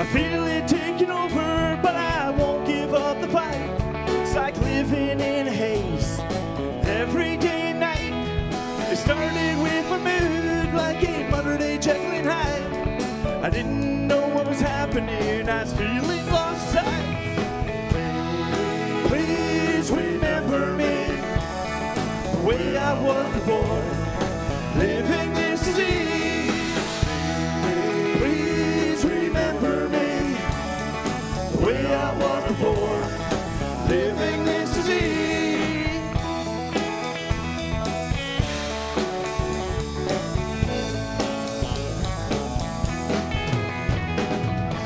I feel it taking over, but I won't give up the fight. It's like living in a haze every day and night. It started with my mood like a modern-day Jekyll and Hyde. I didn't know what was happening, I was feeling lost inside. Please remember me the way I was before living this disease. Please remember me the way I was before living this disease.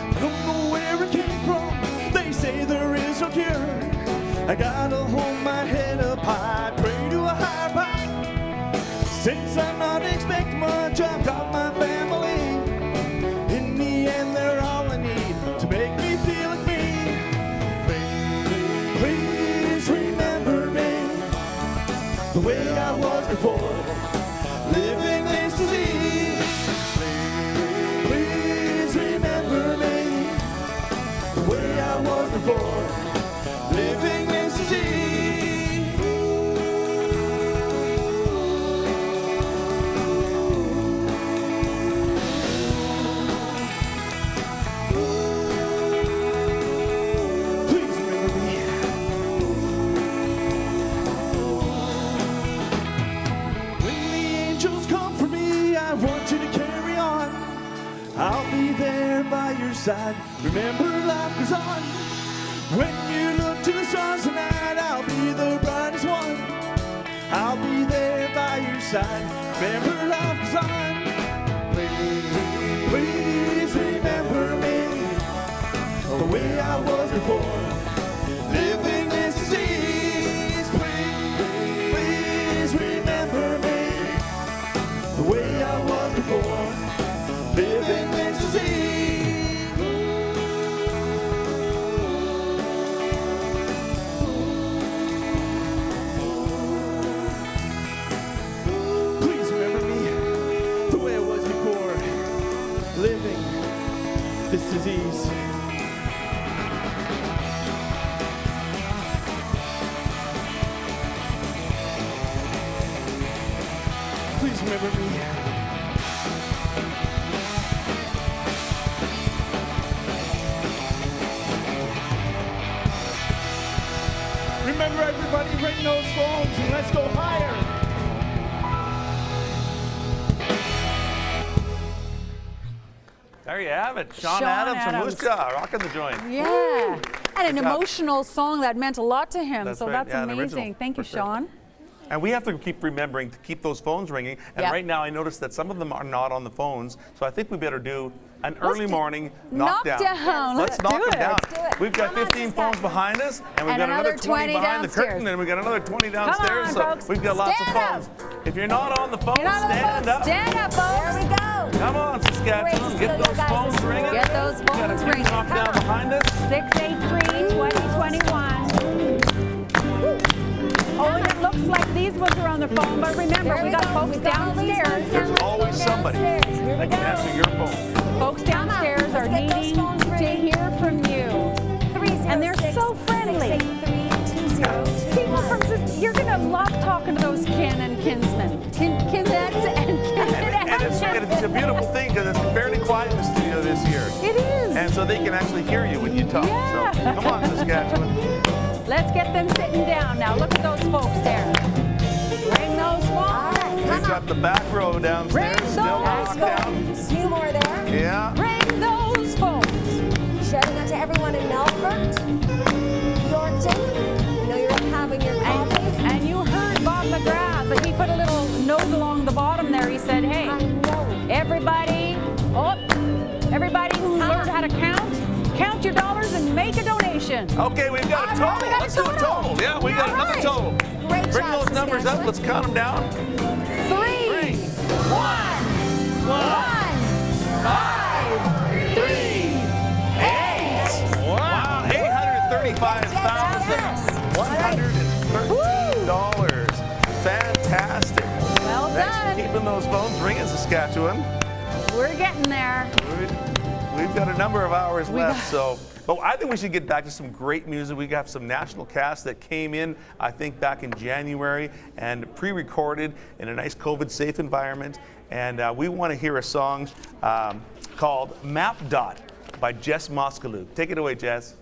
I don't know where it came from. They say there is no cure. I gotta hold my head up high, pray to a higher power. Since I'm not expecting much, I've got my family. In the end, they're all I need to make me feel like me. Please remember me the way I was before living this disease. Please remember me the way I was before living this disease. Please remember me. When the angels come for me, I want you to carry on. I'll be there by your side. Remember, life goes on. When you look to the stars tonight, I'll be the brightest one. I'll be there by your side. Remember, life goes on. Please remember me the way I was before living this disease. Please remember me the way I was before living this disease. Please remember me the way I was before living this disease. Please remember me. Remember, everybody, ring those phones and let's go higher. There you have it. Sean Adams from Moose Jaw, rocking the joint. Yeah. And an Good job. emotional song that meant a lot to him. That's So right. that's Yeah, an amazing. original, Thank you, for sure. Sean. And we have to keep remembering to keep those phones ringing. And Yep. right now, I noticed that some of them are not on the phones. So I think we better do an early do- morning knockdown. knockdown. Let's knock do them it. down. Let's do it. We've got Come on, 15 phones behind us, and we've And got another another 20 behind the downstairs. curtain, and we've got another 20 downstairs. on, so folks. we've got lots Stand of phones. If you're not on the phone, You're not on the stand phone. up. Stand up, folks. There we go. Come on, Saskatchewan. Great Get to see those you guys phones this ringing. morning. Get those We've got a phones big ringing. knockdown behind us. 683-2021. Oh, and it looks like these ones are on the phone, but remember, There we got folks We've got all these downstairs. ones. There's Let's go always somebody downstairs. Here we that go. can answer your phone. Folks downstairs Come on, are let's get those needing phones to ringing. hear from you. And they're so friendly. 306-683-2022. People from you're gonna love talking to those kin and kinsmen, kinettes and And it's a beautiful thing because it's fairly quiet in the studio this year. It is. And so they can actually hear you when you talk. Yeah. So come on, Saskatchewan. Let's get them sitting down now. Look at those folks there. Ring those phones. We've got the back row downstairs, Ring still those locked down. A few more there. Yeah. Ring those phones. Shouting out to everyone in Melfort, Yorkton. I know you're having your coffee. And you heard Bob McGrath, but he put a little note along the bottom there. He said, hey, I know. everybody who learned how to count your dollars and make a donation. Okay, we've got a All total. right, we got a Let's do a total. total. Yeah, we got All another right. total. Great Bring job, those numbers up. Saskatchewan. Let's count them down. 3, 1, 5, 3, 8. Wow, $835,113. Fantastic. Well Thanks for done. keeping those phones ringing, Saskatchewan. We're getting there. We've got a number of hours left, but I think we should get back to some great music. We have some national casts that came in, I think, back in January and pre-recorded in a nice COVID-safe environment. And we want to hear a song called Map Dot by Jess Moskaluk. Take it away, Jess.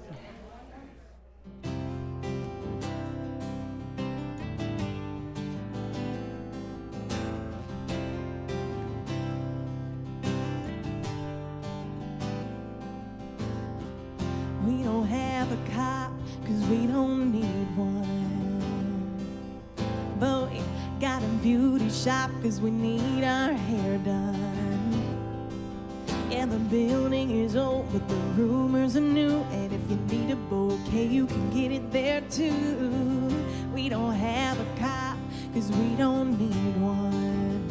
We don't have a car, 'cause we don't need one. But we got a beauty shop, 'cause we need our hair done. Yeah, the building is old, but the rumors are new. And if you need a bouquet, you can get it there too. We don't have a car, 'cause we don't need one.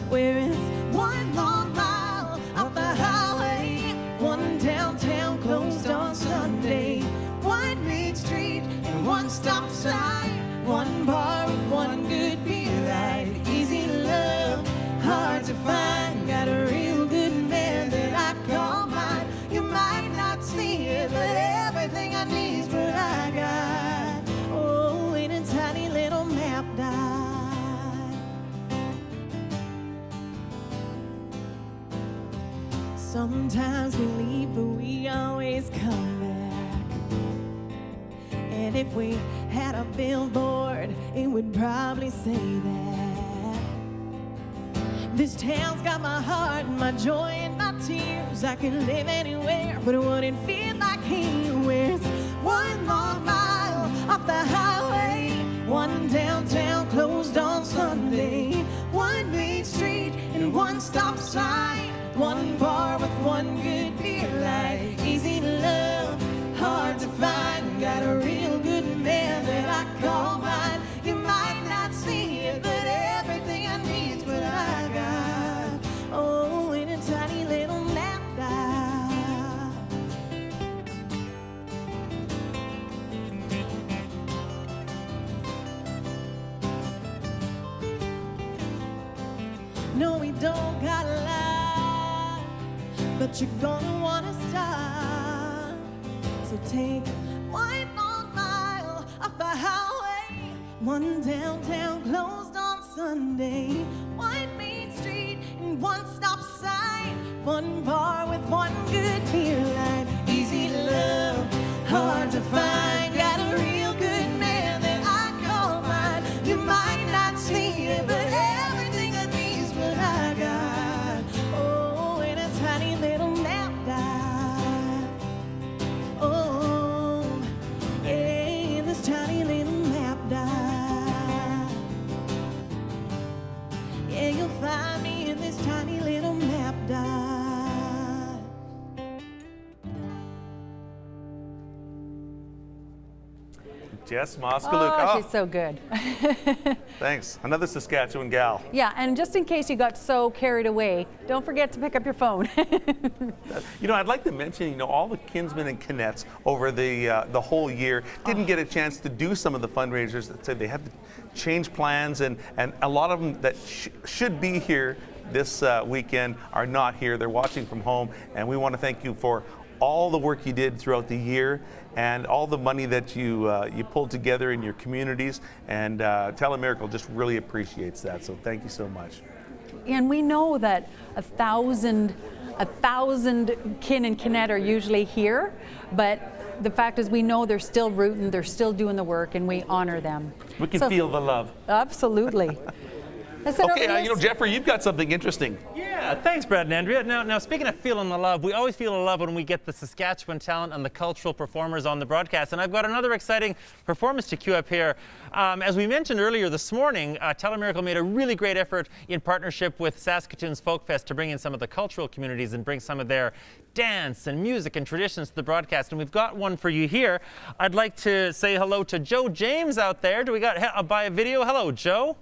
Where it's one long mile off the highway, one downtown closed on Sunday, one main street and one stop sign, one bar with one good beer light. Easy to love, hard to find. Got a real good man that I call mine. You might not see it, but everything I need is what I got. Oh, in a tiny little map dot. Sometimes we leave, but we always come back. And if we had a billboard, it would probably say that this town's got my heart and my joy and my tears. I could live anywhere, but it wouldn't feel like here. Where it's one long mile off the highway, one downtown closed on Sunday, one main street and one stop sign, one bar with one good beer light. Easy to love, hard to find. Got a real good man that I call mine. You might not see it, but everything I need's what I got. Oh, in a tiny little map dot. No, we don't got a lot, but you're gonna wanna stop. So take one long mile off the highway, one downtown closed on Sunday, one main street and one stop sign, one bar with one good beer light. Easy to love, hard to find. Got a real good man that I call mine. You might not see it, but everything I need is what I got. Oh, in a tiny little map dot. Oh, in this tiny little map dot. Yeah, you'll find me in this tiny little map dot. Jess Moskaluk. Oh, she's so good. Thanks. Another Saskatchewan gal. Yeah, and just in case you got so carried away, don't forget to pick up your phone. You know, I'd like to mention, all the Kinsmen and Kinettes over the whole year didn't get a chance to do some of the fundraisers that said they had to change plans, and a lot of them that should be here this weekend are not here. They're watching from home, and we want to thank you for all the work you did throughout the year and all the money that you pulled together in your communities. And Telemiracle just really appreciates that. So thank you so much. And we know that 1,000 kin and kinette are usually here, but the fact is we know they're still rooting, they're still doing the work, and we honor them. We can feel the love. Absolutely. Okay, Jeffrey, you've got something interesting. Yeah, thanks, Brad and Andrea. Now, speaking of feeling the love, we always feel the love when we get the Saskatchewan talent and the cultural performers on the broadcast. And I've got another exciting performance to cue up here. As we mentioned earlier this morning, Telemiracle made a really great effort in partnership with Saskatoon's Folk Fest to bring in some of the cultural communities and bring some of their dance and music and traditions to the broadcast. And we've got one for you here. I'd like to say hello to Joe James out there. Do we got by a video? Hello, Joe.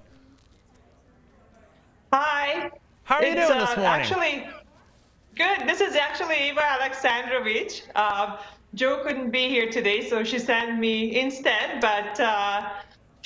Hi. How are you doing this morning? Actually, good. This is actually Eva Alexandrovich. Joe couldn't be here today, so she sent me instead, but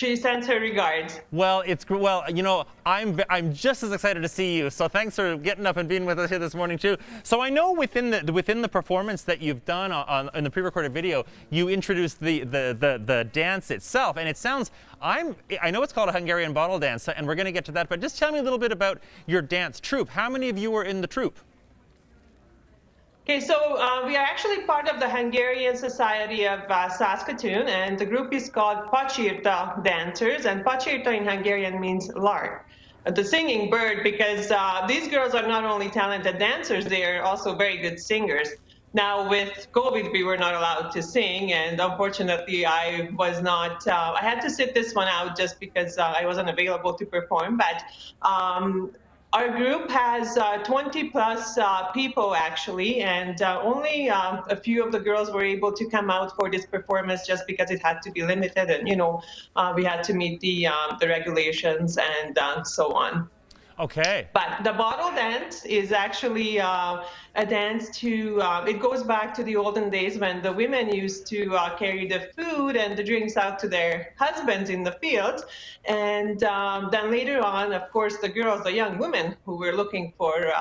she sends her regards. Well, well, you know, I'm just as excited to see you. So thanks for getting up and being with us here this morning too. So I know within the performance that you've done in the pre-recorded video, you introduced the dance itself, and it sounds I know it's called a Hungarian bottle dance, and we're going to get to that. But just tell me a little bit about your dance troupe. How many of you were in the troupe? Okay, so we are actually part of the Hungarian Society of Saskatoon, and the group is called Pacsirta Dancers, and Pacsirta in Hungarian means lark, the singing bird, because these girls are not only talented dancers, they are also very good singers. Now, with COVID, we were not allowed to sing, and unfortunately, I was not. I had to sit this one out just because I wasn't available to perform, but our group has 20 plus people actually, and only a few of the girls were able to come out for this performance just because it had to be limited, and we had to meet the regulations and so on. Okay. But the bottle dance is actually a dance to, it goes back to the olden days when the women used to carry the food and the drinks out to their husbands in the fields. And then later on, of course, the girls, the young women who were looking for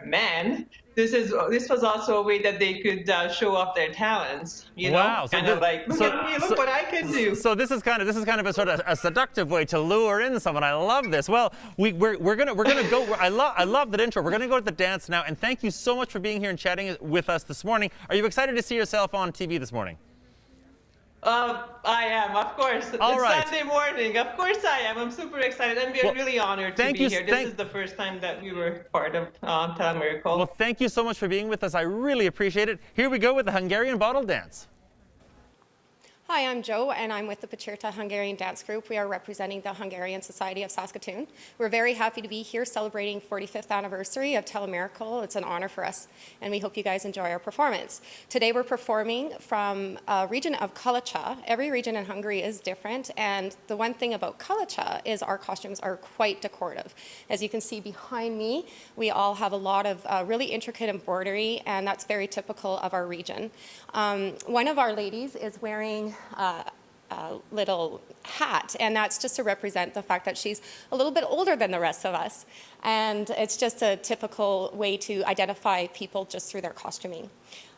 men, this was also a way that they could show off their talents. Wow! So kind of like, look at me, look what I can do. So this is kind of a sort of a seductive way to lure in someone. I love this. Well, we're gonna go. I love that intro. We're gonna go to the dance now. And thank you so much for being here and chatting with us this morning. Are you excited to see yourself on TV this morning? I am, of course. All it's right. Sunday morning. Of course I am. I'm super excited, and we're really honored to be here. This is the first time that we were part of Telemiracle. Well, thank you so much for being with us. I really appreciate it. Here we go with the Hungarian bottle dance. Hi, I'm Jo, and I'm with the Pacsirta Hungarian Dance Group. We are representing the Hungarian Society of Saskatoon. We're very happy to be here celebrating 45th anniversary of Telemiracle. It's an honor for us, and we hope you guys enjoy our performance. Today we're performing from a region of Kalocsa. Every region in Hungary is different, and the one thing about Kalocsa is our costumes are quite decorative. As you can see behind me, we all have a lot of really intricate embroidery, and that's very typical of our region. One of our ladies is wearing a little hat, and that's just to represent the fact that she's a little bit older than the rest of us. And it's just a typical way to identify people just through their costuming.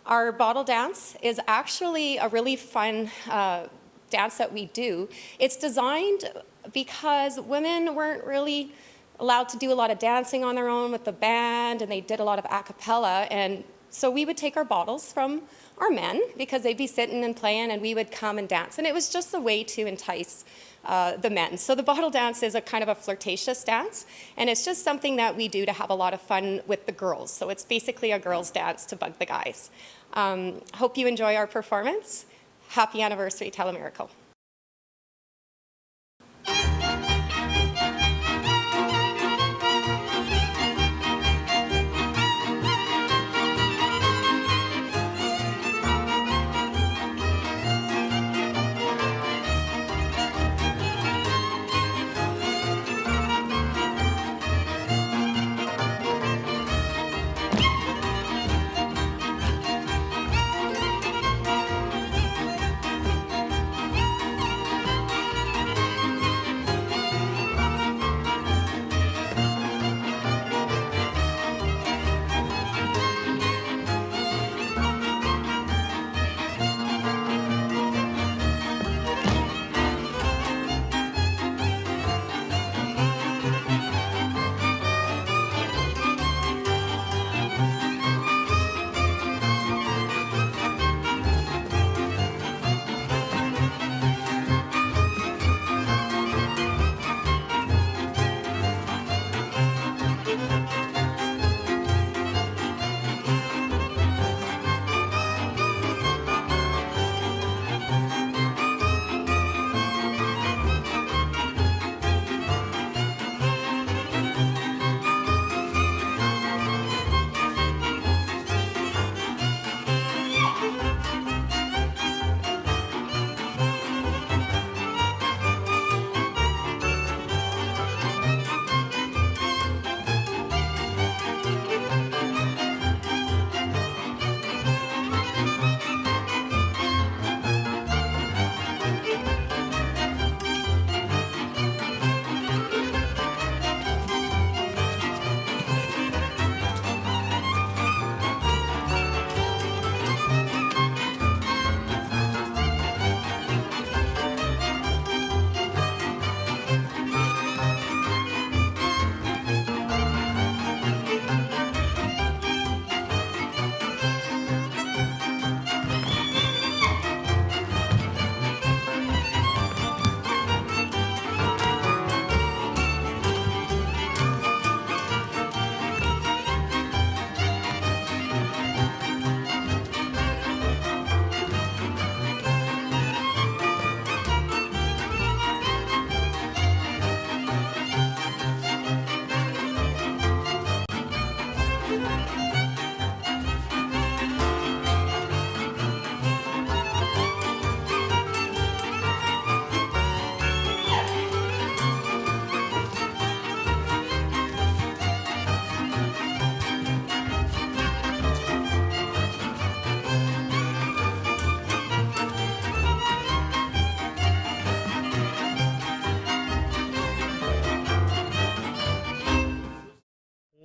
Our bottle dance is actually a really fun dance that we do. It's designed because women weren't really allowed to do a lot of dancing on their own with the band, and they did a lot of a cappella. And so we would take our bottles from our men because they'd be sitting and playing, and we would come and dance. And it was just a way to entice the men. So the bottle dance is a kind of a flirtatious dance, and it's just something that we do to have a lot of fun with the girls. So it's basically a girls' dance to bug the guys. Hope you enjoy our performance. Happy anniversary, Telemiracle.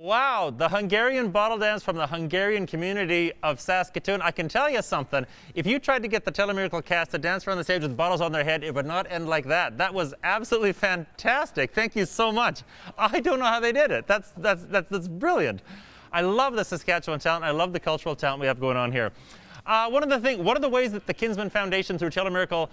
Wow, the Hungarian bottle dance from the Hungarian community of Saskatoon. I can tell you something. If you tried to get the Telemiracle cast to dance around the stage with bottles on their head, it would not end like that. That was absolutely fantastic. Thank you so much. I don't know how they did it. That's brilliant. I love the Saskatchewan talent. I love the cultural talent we have going on here. One of the ways that the Kinsman Foundation through Telemiracle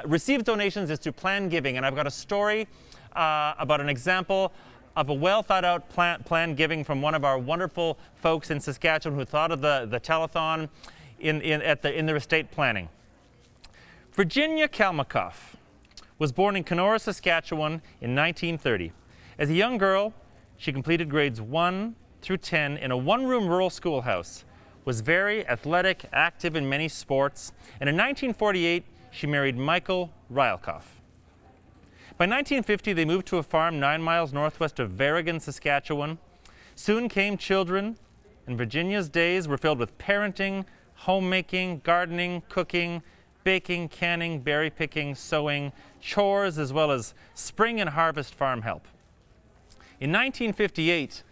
receives donations is through plan giving. And I've got a story about an example of a well thought out plan giving from one of our wonderful folks in Saskatchewan who thought of the telethon in their estate planning. Virginia Kalmakoff was born in Kenora, Saskatchewan in 1930. As a young girl, she completed grades 1 through 10 in a one-room rural schoolhouse, was very athletic, active in many sports, and in 1948, she married Michael Rylkoff. By 1950, they moved to a farm 9 miles northwest of Verrigan, Saskatchewan. Soon came children, and Virginia's days were filled with parenting, homemaking, gardening, cooking, baking, canning, berry picking, sewing, chores, as well as spring and harvest farm help. In 1958,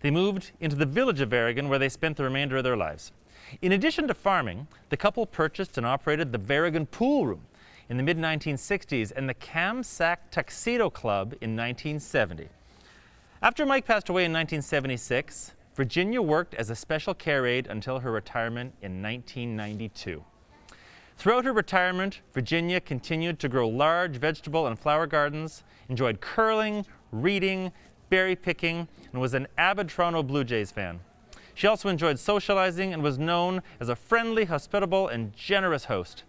they moved into the village of Verrigan, where they spent the remainder of their lives. In addition to farming, the couple purchased and operated the Verrigan Pool Room in the mid-1960s and the Kamsack Tuxedo Club in 1970. After Mike passed away in 1976, Virginia worked as a special care aide until her retirement in 1992. Throughout her retirement, Virginia continued to grow large vegetable and flower gardens, enjoyed curling, reading, berry picking, and was an avid Toronto Blue Jays fan. She also enjoyed socializing and was known as a friendly, hospitable, and generous host.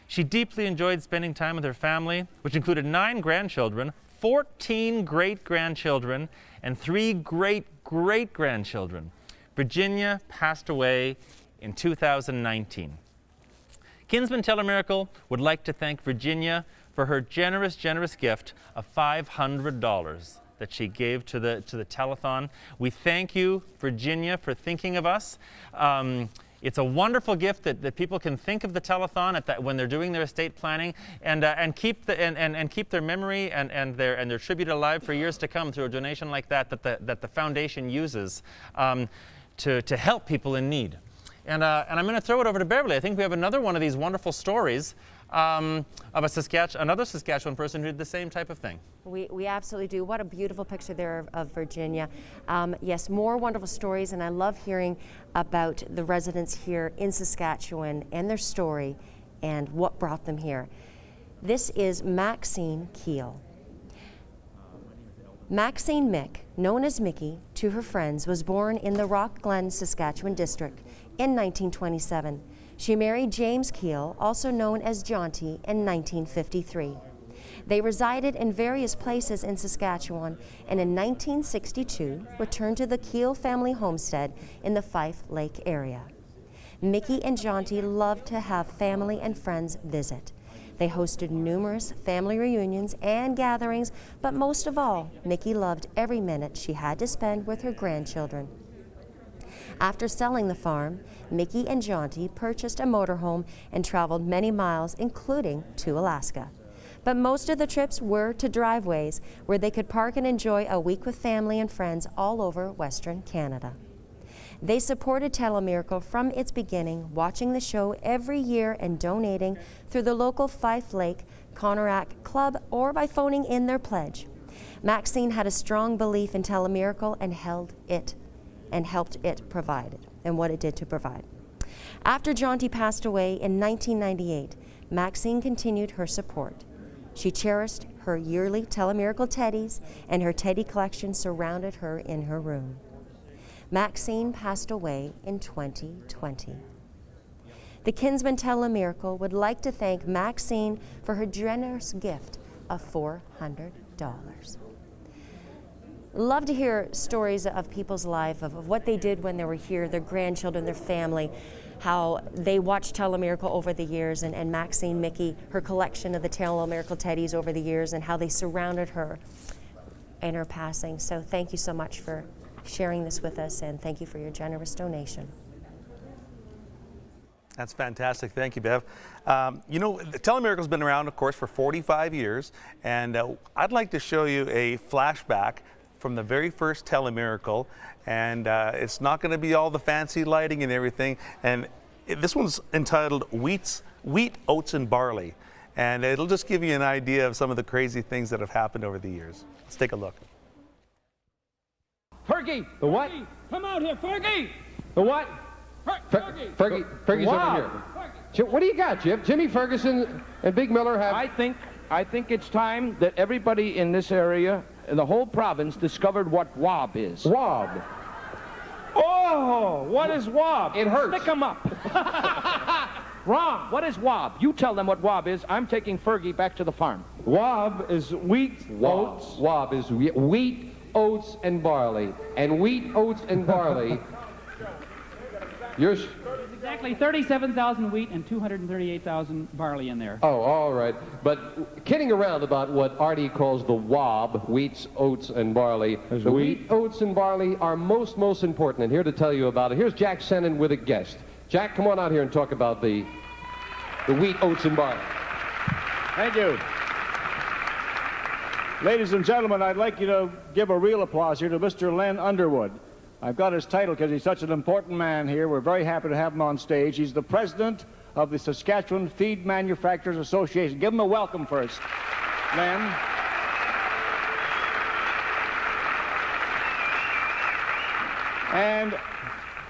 She deeply enjoyed spending time with her family, which included 9 grandchildren, 14 great-grandchildren, and 3 great-great-grandchildren. Virginia passed away in 2019. Kinsman Telemiracle would like to thank Virginia for her generous gift of $500 that she gave to the telethon. We thank you, Virginia, for thinking of us. It's a wonderful gift that people can think of the telethon when they're doing their estate planning and keep their memory and their tribute alive for years to come through a donation like that the foundation uses to help people in need. And I'm going to throw it over to Beverly. I think we have another one of these wonderful stories of another Saskatchewan person who did the same type of thing. We absolutely do. What a beautiful picture there of Virginia. Yes, more wonderful stories, and I love hearing about the residents here in Saskatchewan and their story and what brought them here. This is Maxine Keel. Maxine Mick, known as Mickey to her friends, was born in the Rock Glen, Saskatchewan district in 1927. She married James Keel, also known as Jaunty, in 1953. They resided in various places in Saskatchewan and in 1962 returned to the Keel family homestead in the Fife Lake area. Mickey and Jaunty loved to have family and friends visit. They hosted numerous family reunions and gatherings, but most of all, Mickey loved every minute she had to spend with her grandchildren. After selling the farm, Mickey and Jaunty purchased a motorhome and traveled many miles, including to Alaska. But most of the trips were to driveways where they could park and enjoy a week with family and friends all over Western Canada. They supported Telemiracle from its beginning, watching the show every year and donating through the local Fife Lake Conorack Club or by phoning in their pledge. Maxine had a strong belief in Telemiracle and held it and helped it provide it and what it did to provide. After Jaunty passed away in 1998, Maxine continued her support. She cherished her yearly Telemiracle teddies, and her teddy collection surrounded her in her room. Maxine passed away in 2020. The Kinsman Telemiracle would like to thank Maxine for her generous gift of $400. Love to hear stories of people's life, of what they did when they were here, their grandchildren, their family, how they watched Telemiracle over the years, and Maxine Mickey, her collection of the Telemiracle teddies over the years, and how they surrounded her in her passing. So thank you so much for sharing this with us, and thank you for your generous donation. That's fantastic. Thank you, Bev. You know, Telemiracle's been around, of course, for 45 years, and I'd like to show you a flashback from the very first Telemiracle, and it's not going to be all the fancy lighting and everything. And this one's entitled Wheat, Oats, and Barley, and it'll just give you an idea of some of the crazy things that have happened over the years. Let's take a look. Fergie! The what? Come out here, Fergie! The what? Fergie's Wow. over here. What do you got, Jim? Jimmy Ferguson and Big Miller have... I think it's time that everybody in this area, in the whole province, discovered what WOB is. Wob. Oh, what is WOB? It hurts. Stick 'em up. Wrong. What is WOB? You tell them what WOB is. I'm taking Fergie back to the farm. Wob is wheat, oats. Wob is wheat, oats, and barley. And wheat, oats, and barley. You're... Exactly 37,000 wheat and 238,000 barley in there. Oh, all right. But kidding around about what Artie calls the WOB, wheats, oats, and barley. The wheat, oats, and barley are most important. And here to tell you about it, here's Jack Sennin with a guest. Jack, come on out here and talk about the wheat, oats, and barley. Thank you. Ladies and gentlemen, I'd like you to give a real applause here to Mr. Len Underwood. I've got his title because he's such an important man here. We're very happy to have him on stage. He's the president of the Saskatchewan Feed Manufacturers Association. Give him a welcome first, Len. And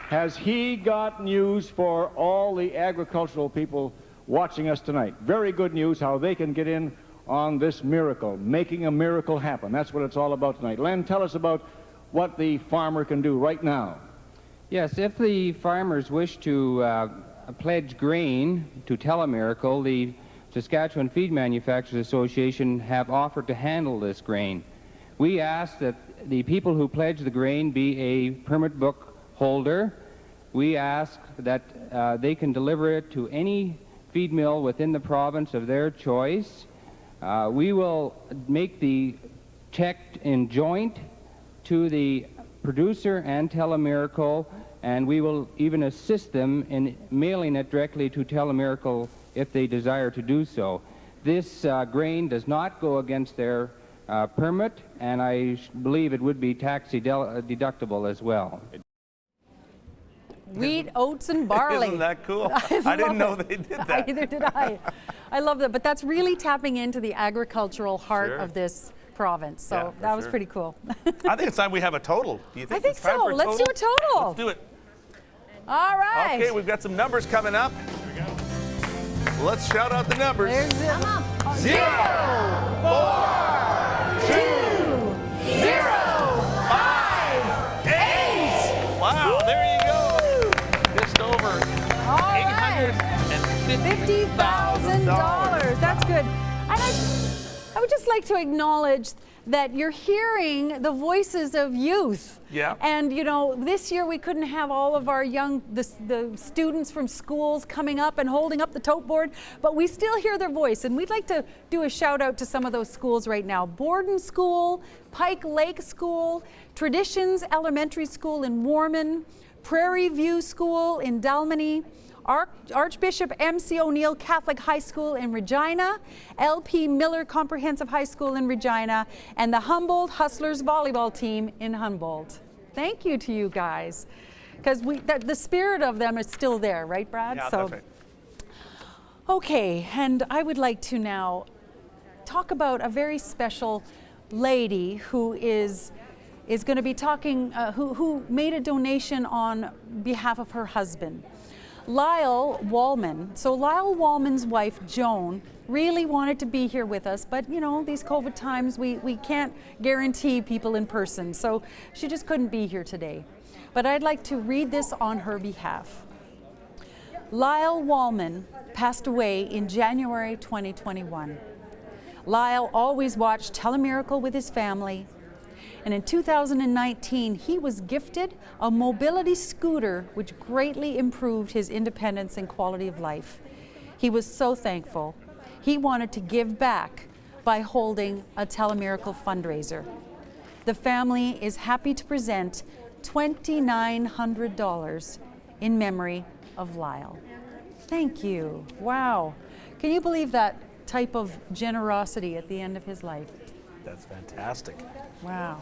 has he got news for all the agricultural people watching us tonight? Very good news how they can get in on this miracle, making a miracle happen. That's what it's all about tonight. Len, tell us about what the farmer can do right now. Yes, if the farmers wish to pledge grain to Telemiracle, the Saskatchewan Feed Manufacturers Association have offered to handle this grain. We ask that the people who pledge the grain be a permit book holder. We ask that they can deliver it to any feed mill within the province of their choice. We will make the check in joint to the producer and Telemiracle, and we will even assist them in mailing it directly to Telemiracle if they desire to do so. This grain does not go against their permit, and I believe it would be tax deductible as well. Wheat, oats, and barley. Isn't that cool? I didn't know they did that. Neither did I. I love that, but that's really tapping into the agricultural heart Sure. of this province. So Yeah, for that was sure. pretty cool. I think it's time we have a total. Do you think I think it's time so. for a Let's do a total. Let's do it. All right. Okay, we've got some numbers coming up. Let's shout out the numbers. There's it. 0, 4, 2, 0, 5, 8. Wow, there you go. Just over All right. $50,000. That's good. And I would just like to acknowledge that you're hearing the voices of youth. Yeah. And you know, this year we couldn't have all of our the students from schools coming up and holding up the tote board, but we still hear their voice, and we'd like to do a shout out to some of those schools right now. Borden School, Pike Lake School, Traditions Elementary School in Warman, Prairie View School in Dalmany, Archbishop M.C. O'Neill Catholic High School in Regina, L.P. Miller Comprehensive High School in Regina, and the Humboldt Hustlers volleyball team in Humboldt. Thank you to you guys, because the spirit of them is still there, right, Brad? Yeah, that's right. Okay, and I would like to now talk about a very special lady who is going to be talking, who made a donation on behalf of her husband. Lyle Wallman. So Lyle Wallman's wife, Joan, really wanted to be here with us, but you know, these COVID times, we can't guarantee people in person, so she just couldn't be here today. But I'd like to read this on her behalf. Lyle Wallman passed away in January 2021. Lyle always watched Telemiracle with his family, and in 2019, he was gifted a mobility scooter which greatly improved his independence and quality of life. He was so thankful. He wanted to give back by holding a Telemiracle fundraiser. The family is happy to present $2,900 in memory of Lyle. Thank you. Wow. Can you believe that type of generosity at the end of his life? That's fantastic. Wow.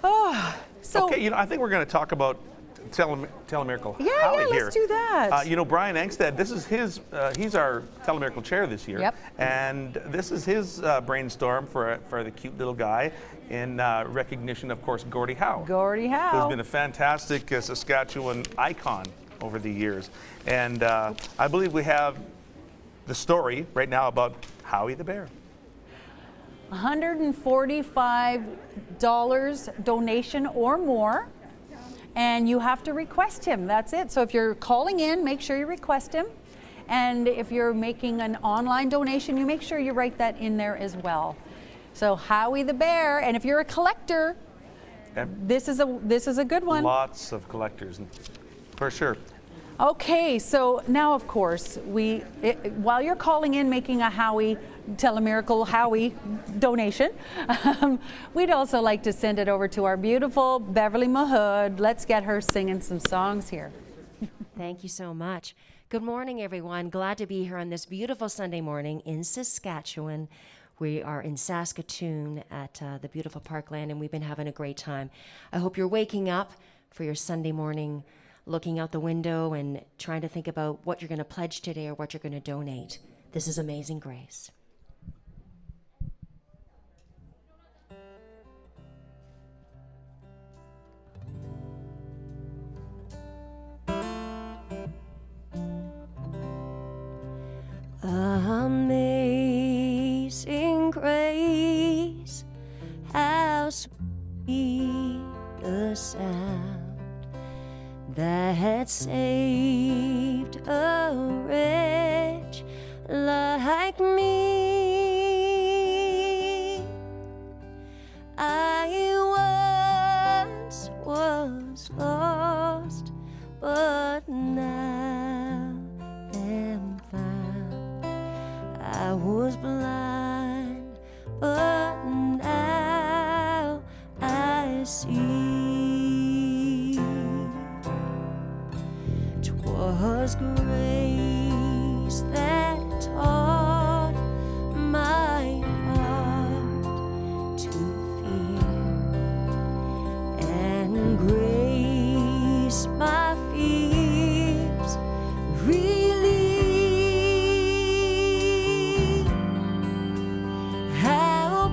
Oh, so Okay, I think we're going to talk about Telemiracle Yeah, Howie yeah, let's here. do that. Brian Angstad, this is he's our Telemiracle chair this year. Yep. And this is his brainstorm for the cute little guy in recognition, of course, Gordie Howe. Gordie Howe. Who's been a fantastic Saskatchewan icon over the years. And I believe we have the story right now about Howie the Bear. $145 donation or more, and you have to request him. That's it. So if you're calling in, make sure you request him. And if you're making an online donation, you make sure you write that in there as well. So Howie the Bear, and if you're a collector, this is a good one. Lots of collectors, for sure. Okay, so now of course, while you're calling in making a Howie, Telemiracle Howie donation, we'd also like to send it over to our beautiful Beverly Mahood. Let's get her singing some songs here. Thank you so much. Good morning, everyone. Glad to be here on this beautiful Sunday morning in Saskatchewan. We are in Saskatoon at the beautiful Parkland, and we've been having a great time. I hope you're waking up for your Sunday morning, looking out the window and trying to think about what you're going to pledge today or what you're going to donate. This is Amazing Grace. Amazing grace, how sweet the sound that saved a wretch like me. I once was lost, but now am found. I was blind, but now I see. 'Twas grace that taught my heart to fear, and grace my fears relieved. How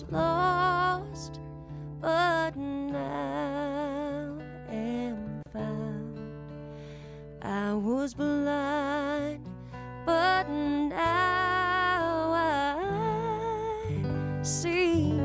was lost, but now am found. I was blind, but now I see.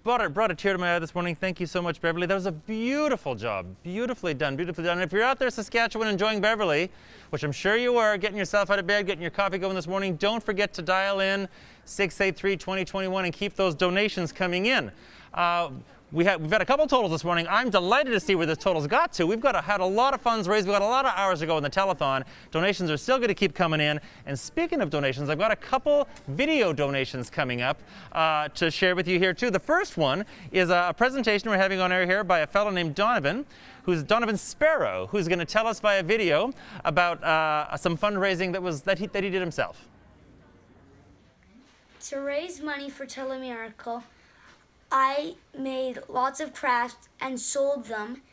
Brought a tear to my eye this morning. Thank you so much, Beverly. That was a beautiful job. Beautifully done, beautifully done. And if you're out there, Saskatchewan, enjoying Beverly, which I'm sure you were, getting yourself out of bed, getting your coffee going this morning, don't forget to dial in 683-2021 and keep those donations coming in. We've had a couple totals this morning. I'm delighted to see where this total's got to. We've had a lot of funds raised. We've got a lot of hours to go in the telethon. Donations are still going to keep coming in. And speaking of donations, I've got a couple video donations coming up to share with you here too. The first one is a presentation we're having on air here by a fellow named Donovan, who's Donovan Sparrow, who's going to tell us via video about some fundraising that he did himself. To raise money for Telemiracle, I made lots of crafts and sold them,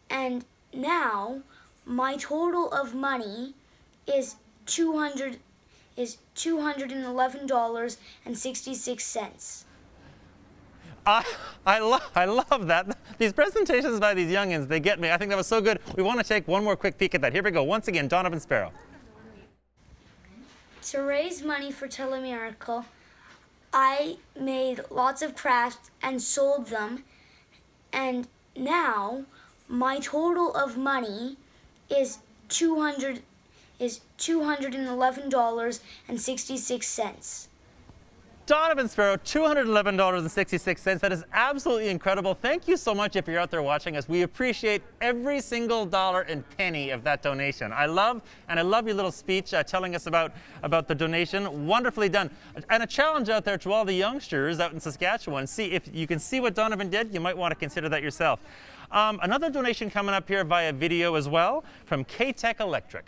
and now my total of money is $211.66. I love that. These presentations by these youngins, they get me. I think that was so good. We want to take one more quick peek at that. Here we go. Once again, Donovan Sparrow. To raise money for Telemiracle, I made lots of crafts and sold them, and now my total of money is $211.66. Donovan Sparrow, $211.66. That is absolutely incredible. Thank you so much if you're out there watching us. We appreciate every single dollar and penny of that donation. I love your little speech telling us about the donation. Wonderfully done. And a challenge out there to all the youngsters out in Saskatchewan. See if you can see what Donovan did. You might want to consider that yourself. Another donation coming up here via video as well from K-Tech Electric.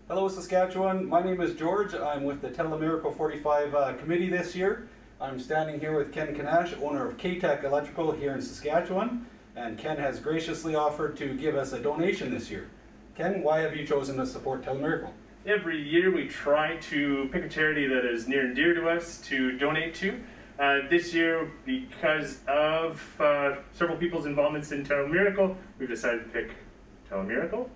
Hello Saskatchewan, my name is George. I'm with the Telemiracle 45 committee this year. I'm standing here with Ken Kanash, owner of K-Tech Electrical here in Saskatchewan, and Ken has graciously offered to give us a donation this year. Ken, why have you chosen to support Telemiracle? Every year we try to pick a charity that is near and dear to us to donate to. This year, because of several people's involvements in Telemiracle, we've decided to pick Telemiracle.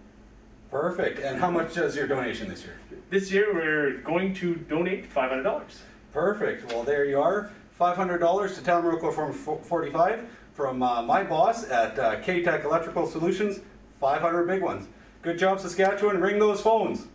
Perfect. And how much is your donation this year? This year we're going to donate $500. Perfect. Well, there you are. $500 to Telemiracle from 45 from my boss at K-Tech Electrical Solutions. 500 big ones. Good job, Saskatchewan. Ring those phones.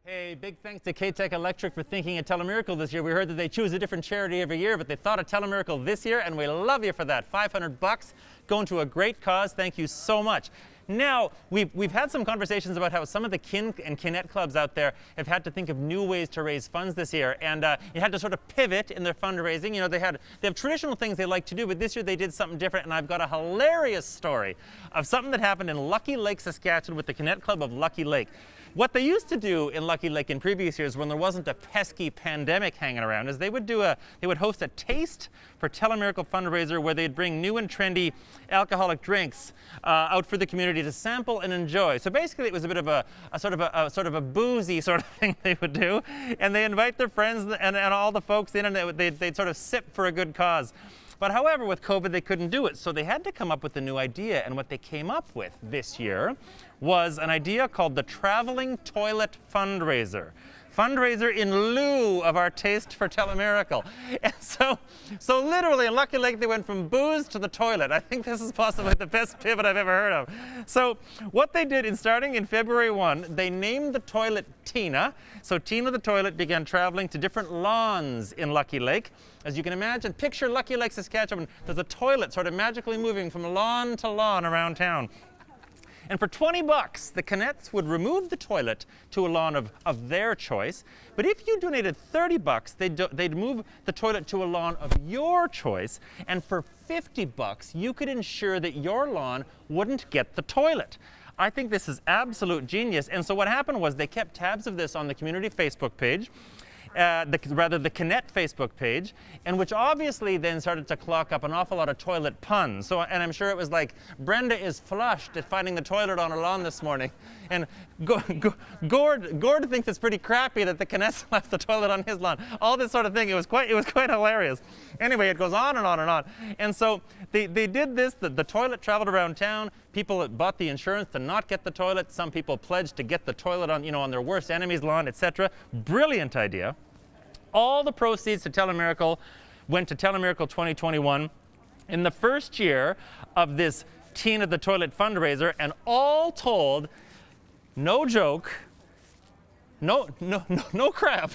Hey, big thanks to K-Tech Electric for thinking of Telemiracle this year. We heard that they choose a different charity every year, but they thought of Telemiracle this year, and we love you for that. $500 going to a great cause. Thank you so much. Now, we've had some conversations about how some of the kin and kinette clubs out there have had to think of new ways to raise funds this year, and you had to sort of pivot in their fundraising. You know, they have traditional things they like to do, but this year they did something different, and I've got a hilarious story of something that happened in Lucky Lake, Saskatchewan with the Kinette Club of Lucky Lake. What they used to do in Lucky Lake in previous years when there wasn't a pesky pandemic hanging around is they would host a Taste for Telemiracle fundraiser where they'd bring new and trendy alcoholic drinks out for the community to sample and enjoy. So basically it was a bit of a sort of a boozy sort of thing they would do, and they invite their friends and all the folks in, and they'd sort of sip for a good cause. But however, with COVID, they couldn't do it, so they had to come up with a new idea, and what they came up with this year was an idea called the Traveling Toilet Fundraiser. Fundraiser in lieu of our Taste for Telemiracle. And so literally in Lucky Lake, they went from booze to the toilet. I think this is possibly the best pivot I've ever heard of. So what they did, starting in February 1, they named the toilet Tina. So Tina the toilet began traveling to different lawns in Lucky Lake. As you can imagine, picture Lucky Lake, Saskatchewan. There's a toilet sort of magically moving from lawn to lawn around town. And for $20, the Kinettes would remove the toilet to a lawn of their choice. But if you donated $30, they'd move the toilet to a lawn of your choice. And for $50, you could ensure that your lawn wouldn't get the toilet. I think this is absolute genius. And so what happened was they kept tabs of this on the community Facebook page. the Connect Facebook page, and which obviously then started to clock up an awful lot of toilet puns. So, and I'm sure it was like, Brenda is flushed at finding the toilet on her lawn this morning, and Gord thinks it's pretty crappy that the Connects left the toilet on his lawn. All this sort of thing. It was quite hilarious. Anyway, it goes on and on and on. And so they did this. The toilet traveled around town. People bought the insurance to not get the toilet. Some people pledged to get the toilet on their worst enemy's lawn, etc. Brilliant idea. All the proceeds to Telemiracle went to Telemiracle 2021 in the first year of this Teen at the Toilet fundraiser, and all told, no joke, no crap,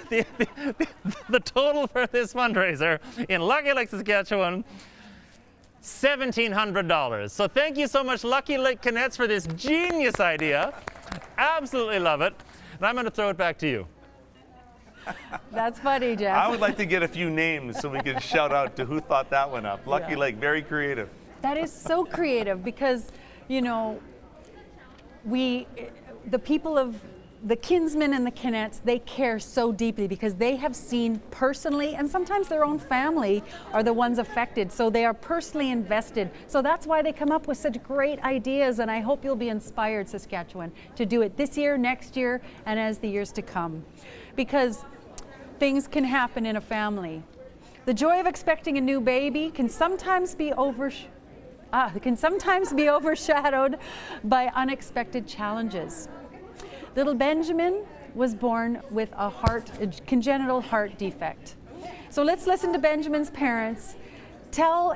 the total for this fundraiser in Lucky Lake, Saskatchewan, $1,700. So thank you so much, Lucky Lake Connects, for this genius idea. Absolutely love it. And I'm going to throw it back to you. That's funny, Jeff. I would like to get a few names so we can shout out to who thought that one up. Lucky Lake, very creative. That is so creative because, the people of the Kinsmen and the Connects, they care so deeply because they have seen personally, and sometimes their own family are the ones affected, so they are personally invested. So that's why they come up with such great ideas, and I hope you'll be inspired, Saskatchewan, to do it this year, next year, and as the years to come. Because things can happen in a family. The joy of expecting a new baby can sometimes be overshadowed by unexpected challenges. Little Benjamin was born with a congenital heart defect. So let's listen to Benjamin's parents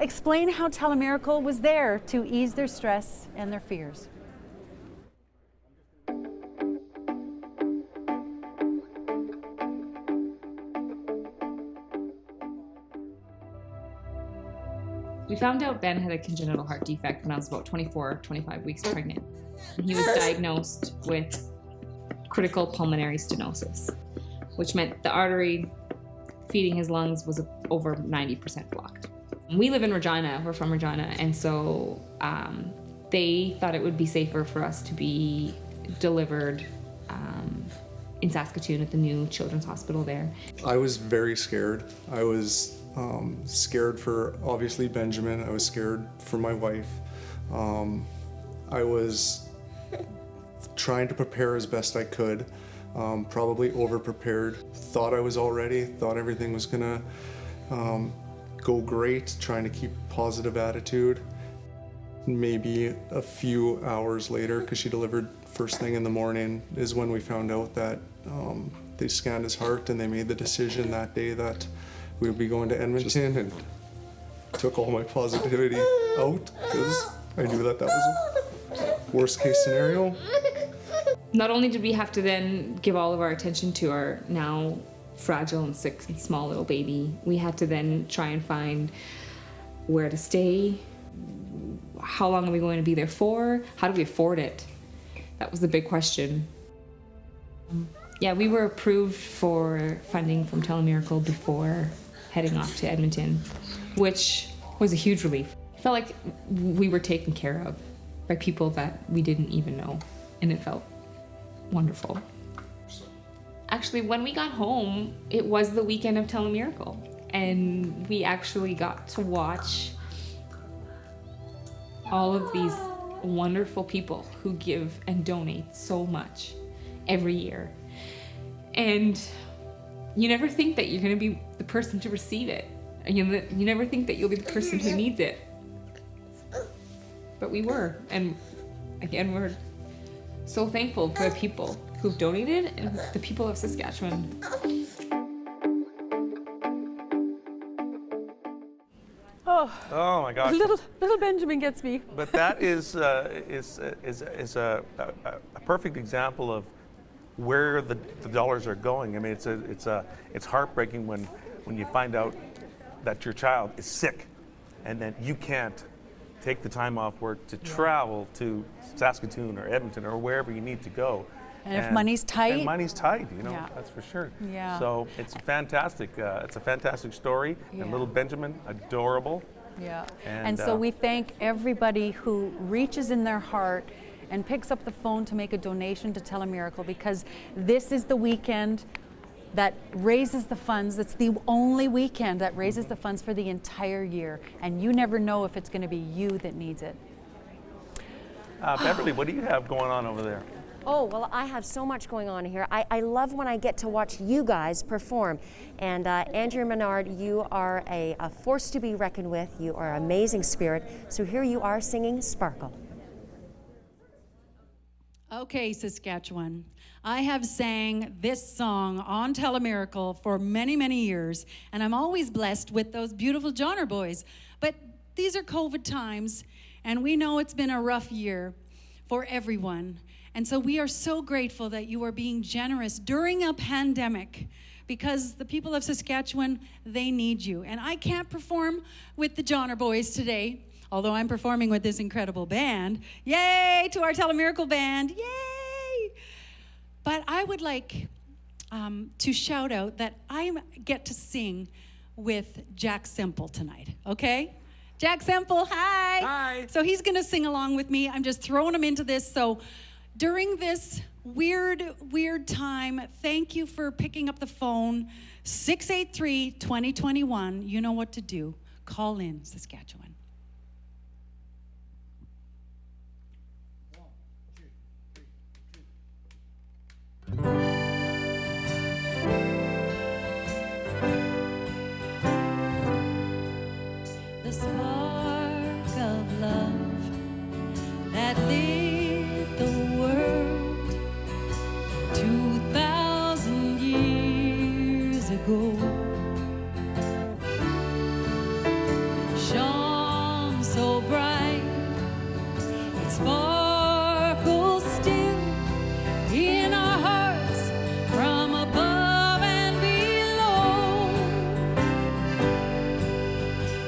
explain how Telemiracle was there to ease their stress and their fears. We found out Ben had a congenital heart defect when I was about 24, 25 weeks pregnant. And he was diagnosed with critical pulmonary stenosis, which meant the artery feeding his lungs was over 90% blocked. We live in Regina, we're from Regina, and so they thought it would be safer for us to be delivered in Saskatoon at the new Children's Hospital there. I was very scared. I was scared for, obviously, Benjamin. I was scared for my wife. I was trying to prepare as best I could, probably over-prepared. Thought I was all ready, thought everything was gonna go great, trying to keep a positive attitude. Maybe a few hours later, because she delivered first thing in the morning, is when we found out that they scanned his heart and they made the decision that day that we would be going to Edmonton, and took all my positivity out because I knew that was a worst case scenario. Not only did we have to then give all of our attention to our now fragile and sick and small little baby, we had to then try and find where to stay, how long are we going to be there for, how do we afford it? That was the big question. Yeah, we were approved for funding from Telemiracle before heading off to Edmonton, which was a huge relief. It felt like we were taken care of by people that we didn't even know, and it felt wonderful. Actually, when we got home, it was the weekend of Telemiracle, and we actually got to watch all of these wonderful people who give and donate so much every year. And you never think that you're going to be the person to receive it. You never think that you'll be the person who needs it. But we were. And again, we're so thankful for the people who've donated and the people of Saskatchewan. Oh my gosh. Little Benjamin gets me. But that is a perfect example of where the dollars are going. I mean, it's heartbreaking when you find out that your child is sick, and then you can't take the time off work to travel to Saskatoon or Edmonton or wherever you need to go. And if money's tight. And money's tight, that's for sure. Yeah. So it's fantastic. It's a fantastic story. Yeah. And little Benjamin, adorable. Yeah. And so we thank everybody who reaches in their heart and picks up the phone to make a donation to Telemiracle, because this is the weekend that raises the funds. It's the only weekend that raises the funds for the entire year, and you never know if it's going to be you that needs it. Beverly, what do you have going on over there? Oh, well, I have so much going on here. I love when I get to watch you guys perform. And Andrea Menard, you are a force to be reckoned with. You are an amazing spirit. So here you are singing Sparkle. Okay, Saskatchewan. I have sang this song on Telemiracle for many, many years, and I'm always blessed with those beautiful Johnner boys. But these are COVID times, and we know it's been a rough year for everyone. And so we are so grateful that you are being generous during a pandemic, because the people of Saskatchewan, they need you. And I can't perform with the Johnner boys today, although I'm performing with this incredible band. Yay to our Telemiracle band, yay! But I would like to shout out that I get to sing with Jack Semple tonight, okay? Jack Semple, hi! Hi! So he's gonna sing along with me. I'm just throwing him into this. So during this weird time, thank you for picking up the phone. 683-2021, you know what to do. Call in, Saskatchewan. The spark of love that lit the world 2,000 years ago shone so bright, it sparkles still in our hearts from above and below.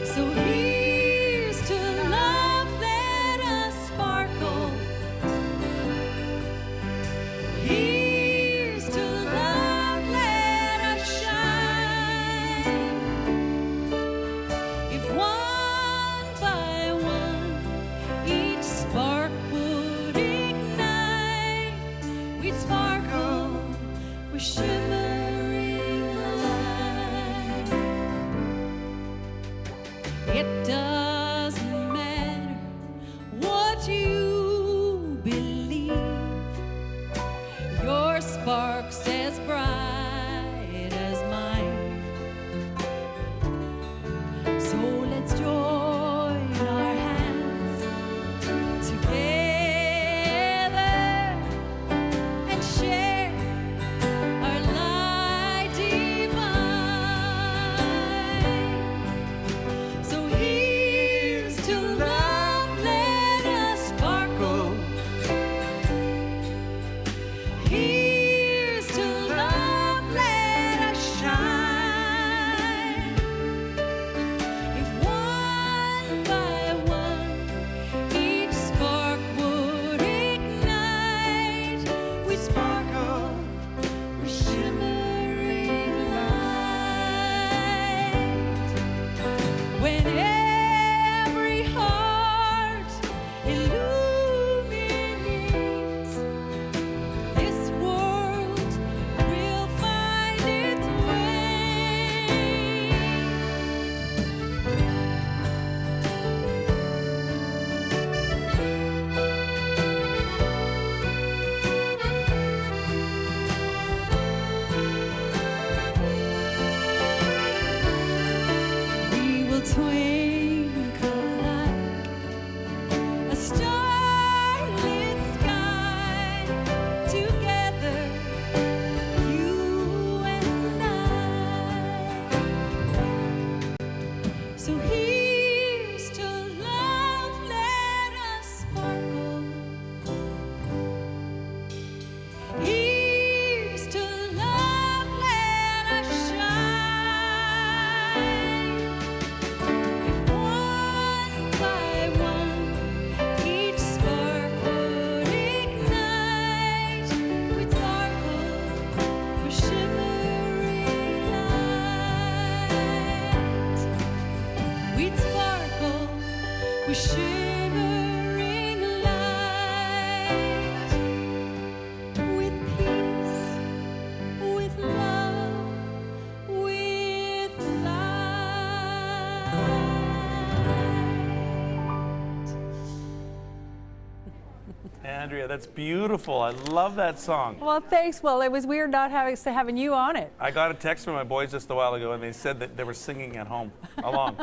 So here's to love, let us sparkle. Here's to love, let us shine. If one by one each spark would ignite, we'd sparkle with shimmering light. It doesn't matter what you believe, your spark's as bright as mine. So let's join our hands together and share our light divine. So here's to love, let us sparkle. Here's to love, let us shine. If one by one each spark would ignite, we sparkle with shimmering light. When every heart illuminates, this world will find its way. We will twinkle like a starlit sky together, you and I. So here's to love, let us sparkle. Here's to love, let us shine. If Andrea, that's beautiful. I love that song. Well, thanks. Well, it was weird not having you on it. I got a text from my boys just a while ago, and they said that they were singing at home along.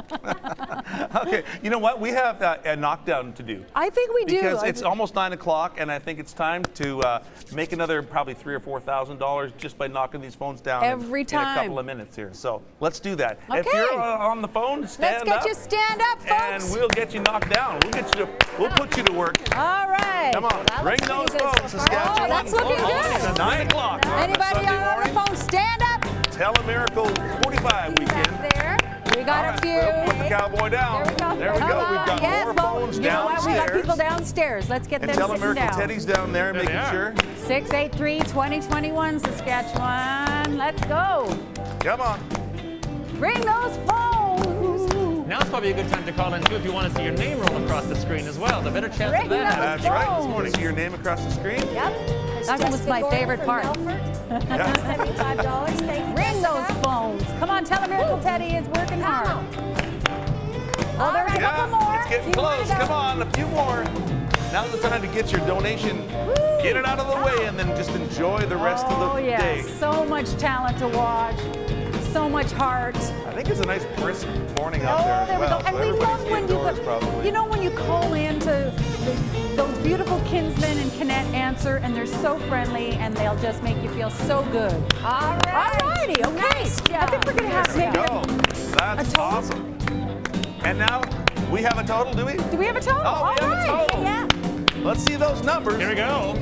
Okay, you know what? We have a knockdown to do. I think we do. Because it's almost 9 o'clock, and I think it's time to make another probably $3,000 or $4,000 just by knocking these phones down every in time. a couple of minutes here. So let's do that. Okay. If you're on the phone, stand up. Let's get you stand up, folks. And we'll get you knocked down. We'll put you to work. All right. Come on, ring those phones, Saskatchewan. Oh, that's looking good. 9 o'clock. Anybody on the phone, stand up. Telemiracle 45 weekend. There. We got a few. We'll put the cowboy down. There we go. We've got more phones you know what? downstairs. We got people downstairs. Let's get And them sitting Telemiracle down. Teddy's down there making sure. 683-2021 Saskatchewan. Let's go. Come on. Ring those phones. Now's probably a good time to call in too if you want to see your name roll across the screen as well. The better chance Ring of that. That's right. This morning, see your name across the screen. Yep. That was my favorite part. $75. Thank you. Ring those phones. Come on, Telemiracle Teddy is working hard. Oh, there's a couple more. It's getting close. Come on, a few more. Now's the time to get your donation. Get it out of the way and then just enjoy the rest of the day. So much talent to watch. So much heart. I think it's a nice brisk morning out there as there we well. go. And So we everybody's love when indoors probably. you know when you call in to those beautiful kinsmen and Kinnett answer, and they're so friendly, and they'll just make you feel so good. All right. All righty. Okay. Nice I think we're gonna have maybe Go. That's awesome. And now we have a total, do we? Do we have a total? Oh, we have a total. Yeah. Let's see those numbers. Here we go.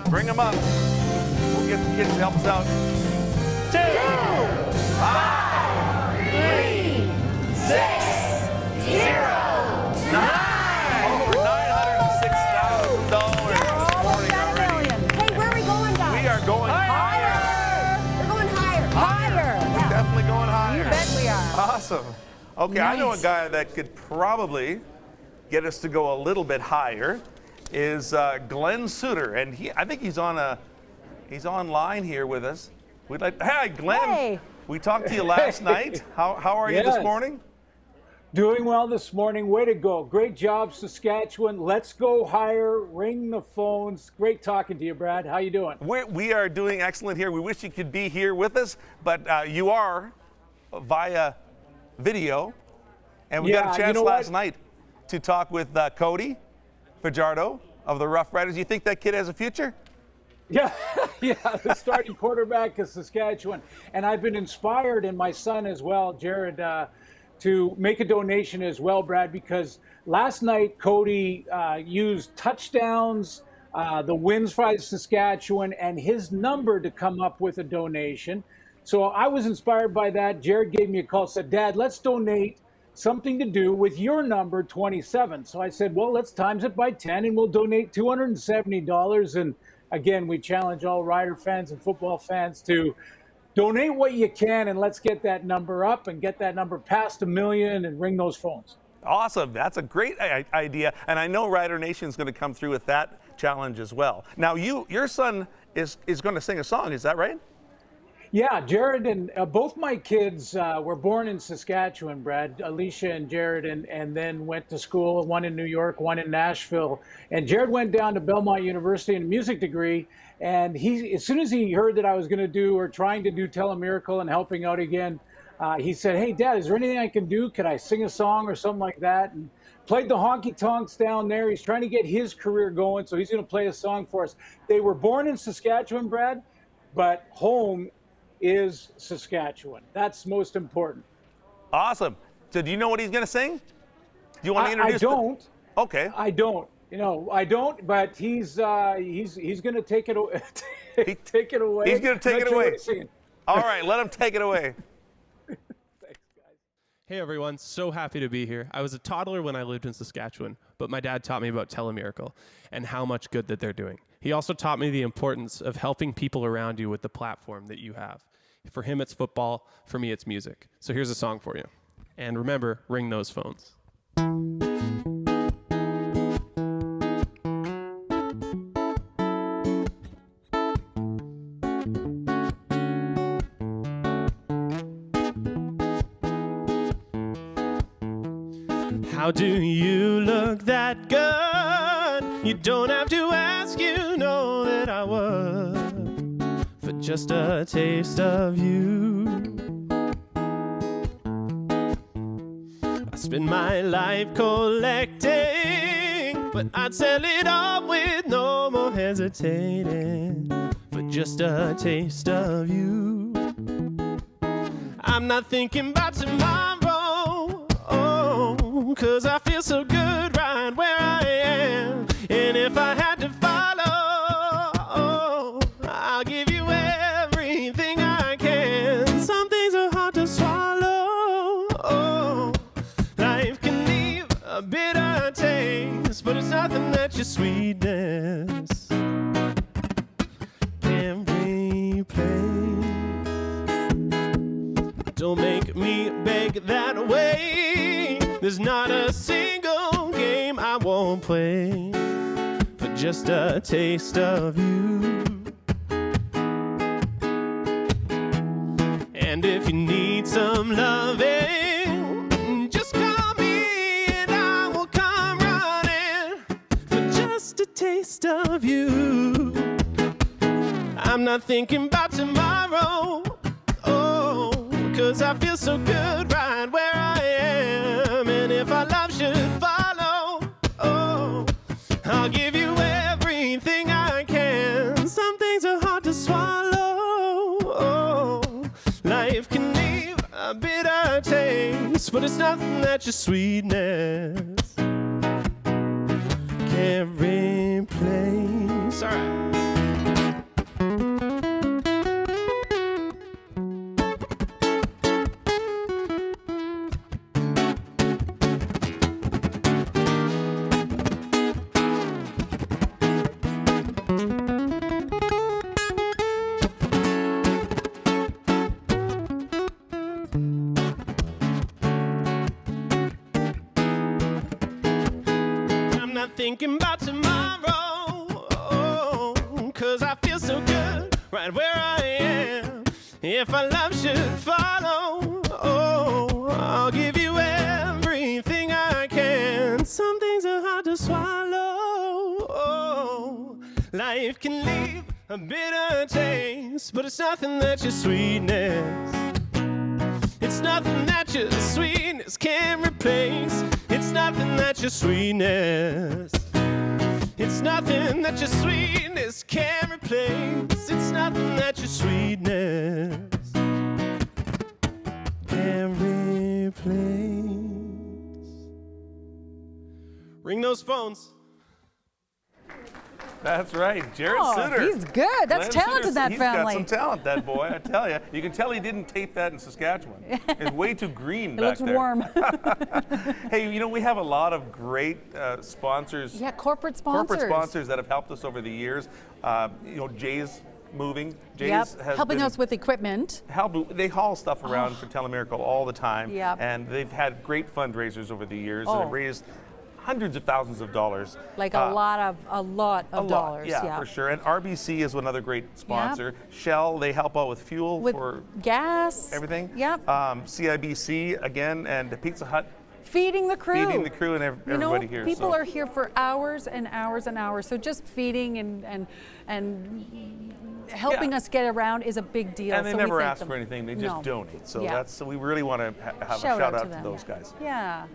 Bring them up. We'll get the kids to help us out. 2, 5, 3, 6, 0, 9. Over $906,000 this morning already. Hey, where are we going, guys? We are going higher. We're going higher. Higher. We're definitely going higher. You bet we are. Awesome. Okay, I know a guy that could probably get us to go a little bit higher. Is Glenn Suter, and I think he's online here with us. We'd like. Hi, Glenn. Hey. We talked to you last night. How are you this Yes. morning? Doing well this morning. Way to go. Great job, Saskatchewan. Let's go higher. Ring the phones. Great talking to you, Brad. How you doing? We are doing excellent here. We wish you could be here with us, but you are via video, and we got a chance last night to talk with Cody Fajardo of the Rough Riders. You think that kid has a future? Yeah, the starting quarterback of Saskatchewan. And I've been inspired, and my son as well, Jared, to make a donation as well, Brad, because last night Cody used touchdowns, the wins for Saskatchewan, and his number to come up with a donation. So I was inspired by that. Jared gave me a call, said, Dad, let's donate something to do with your number 27. So I said, well, let's times it by 10 and we'll donate $270. And again, we challenge all Rider fans and football fans to donate what you can, and let's get that number up and get that number past 1 million and ring those phones. Awesome. That's a great idea. And I know Rider Nation is going to come through with that challenge as well. Now, your son is going to sing a song. Is that right? Yeah, Jared and both my kids were born in Saskatchewan, Brad, Alicia and Jared, and then went to school, one in New York, one in Nashville. And Jared went down to Belmont University in a music degree. And he, as soon as he heard that I was going to do or trying to do Telemiracle and helping out again, he said, hey, Dad, is there anything I can do? Could I sing a song or something like that? And played the honky tonks down there. He's trying to get his career going, so he's going to play a song for us. They were born in Saskatchewan, Brad, but home is Saskatchewan. That's most important. Awesome. So do you know what he's going to sing? Do you want to introduce I don't. Okay. I don't. I don't, but he's going to take it away. Take it away. He's going to take it away. All right, let him take it away. Hey everyone, so happy to be here. I was a toddler when I lived in Saskatchewan, but my dad taught me about Telemiracle and how much good that they're doing. He also taught me the importance of helping people around you with the platform that you have. For him, it's football. For me, it's music. So here's a song for you. And remember, ring those phones. How do you look that good? You don't have to ask, you know that I would, for just a taste of you. I spend my life collecting, but I'd sell it all with no more hesitating, for just a taste of you. I'm not thinking about tomorrow, oh, 'cause I feel so good right where I am. And if I had to follow, oh, I'll give you everything I can. Some things are hard to swallow, oh, life can leave a bitter taste, but it's nothing that your sweetness can replace. Don't make me beg that way. There's not a single game I won't play for just a taste of you. And if you need some loving, just call me and I will come running for just a taste of you. I'm not thinking about tomorrow, oh, 'cause I feel so good right where I am. And if our love should follow, oh, I'll give you everything I can. Some things are hard to swallow, oh, life can leave a bitter taste, but it's nothing that your sweetness can't replace. All right. Thinking about tomorrow, oh, 'cause I feel so good right where I am. If our love should follow, oh, I'll give you everything I can. Some things are hard to swallow, oh, life can leave a bitter taste, but it's nothing that your sweetness, it's nothing that your sweetness can replace. It's nothing that your sweetness, it's nothing that your sweetness can replace. It's nothing that your sweetness can replace. Ring those phones. That's right, Jared Oh, Sutter. he's good. That's talented, that family. He's got some talent, that boy, I tell you. You can tell he didn't tape that in Saskatchewan. It's way too green It back looks there. warm. Hey, you know, we have a lot of great sponsors. Yeah, corporate sponsors. Corporate sponsors that have helped us over the years. You know, Jay's moving. Jay's Yep, has helping been us with equipment. They haul stuff around for Telemiracle all the time. Yep. And they've had great fundraisers over the years. Oh. They've raised hundreds of thousands of dollars. Like a lot of dollars. Yeah, for sure. And RBC is another great sponsor. Shell, they help out with fuel With for gas. everything. Yep. CIBC again, and Pizza Hut. Feeding the crew. Feeding the crew and everybody here. People so. are here for hours and hours and hours. So just feeding and helping us get around is a big deal. And they so never we thank ask them. for anything. They just No. donate. So Yeah. so we really want to have Shout a shout out out to to them. those guys. Yeah.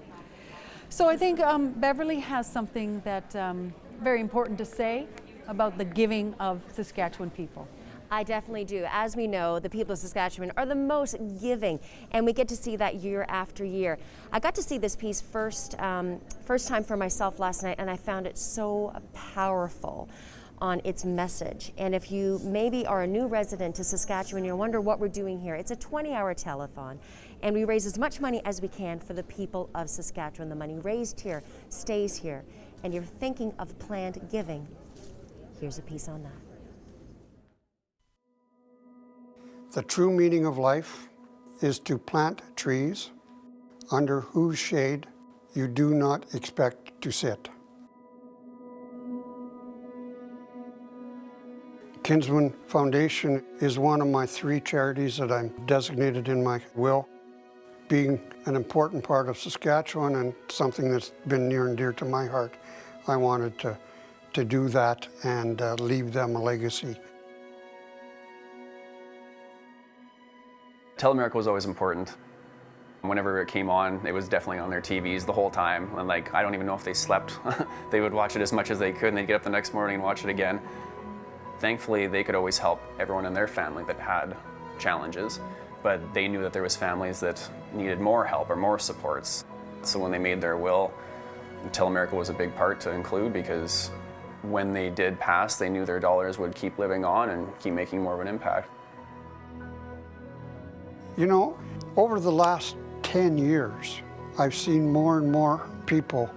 So I think Beverly has something that very important to say about the giving of Saskatchewan people. I definitely do. As we know, the people of Saskatchewan are the most giving, and we get to see that year after year. I got to see this piece first time for myself last night, and I found it so powerful on its message. And if you maybe are a new resident to Saskatchewan, you wonder what we're doing here. It's a 20-hour telethon, and we raise as much money as we can for the people of Saskatchewan. The money raised here stays here, and you're thinking of planned giving. Here's a piece on that. The true meaning of life is to plant trees under whose shade you do not expect to sit. Kinsman Foundation is one of my 3 charities that I'm designated in my will. Being an important part of Saskatchewan and something that's been near and dear to my heart, I wanted to to do that and leave them a legacy. Telemiracle was always important. Whenever it came on, it was definitely on their TVs the whole time. And like, I don't even know if they slept. They would watch it as much as they could, and they'd get up the next morning and watch it again. Thankfully, they could always help everyone in their family that had challenges, but they knew that there was families that needed more help or more supports. So when they made their will, Telemiracle was a big part to include, because when they did pass, they knew their dollars would keep living on and keep making more of an impact. You know, over the last 10 years, I've seen more and more people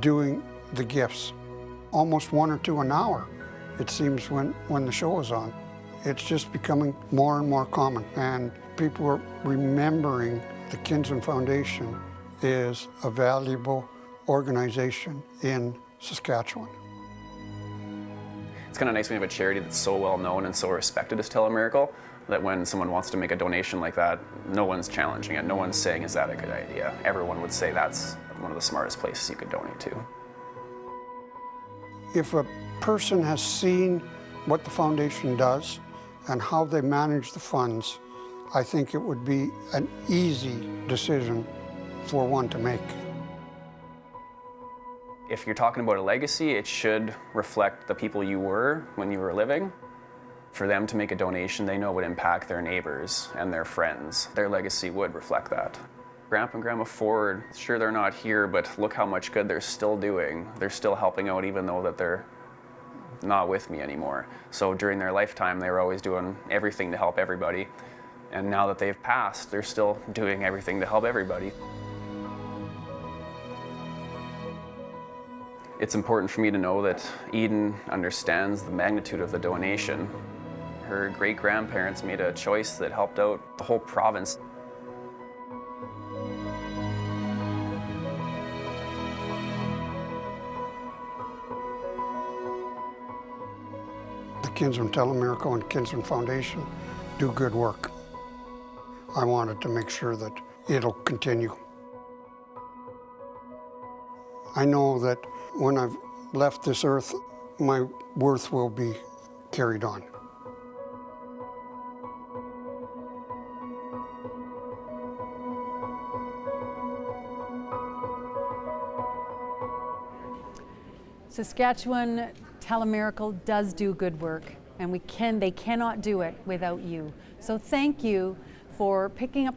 doing the gifts. Almost 1 or 2 an hour, it seems, when the show is on. It's just becoming more and more common, and people are remembering the Kinsman Foundation is a valuable organization in Saskatchewan. It's kind of nice when we have a charity that's so well known and so respected as Telemiracle, that when someone wants to make a donation like that, no one's challenging it. No one's saying, is that a good idea? Everyone would say that's one of the smartest places you could donate to. If a person has seen what the foundation does and how they manage the funds, I think it would be an easy decision for one to make. If you're talking about a legacy, it should reflect the people you were when you were living. For them to make a donation, they know it would impact their neighbors and their friends. Their legacy would reflect that. Grandpa and Grandma Ford, sure they're not here, but look how much good they're still doing. They're still helping out even though that they're not with me anymore. So during their lifetime, they were always doing everything to help everybody. And now that they've passed, they're still doing everything to help everybody. It's important for me to know that Eden understands the magnitude of the donation. Her great-grandparents made a choice that helped out the whole province. The Kinsman Telemiracle and Kinsman Foundation do good work. I wanted to make sure that it'll continue. I know that when I've left this earth, my worth will be carried on. Saskatchewan Telemiracle does do good work, and they cannot do it without you. So thank you for picking up the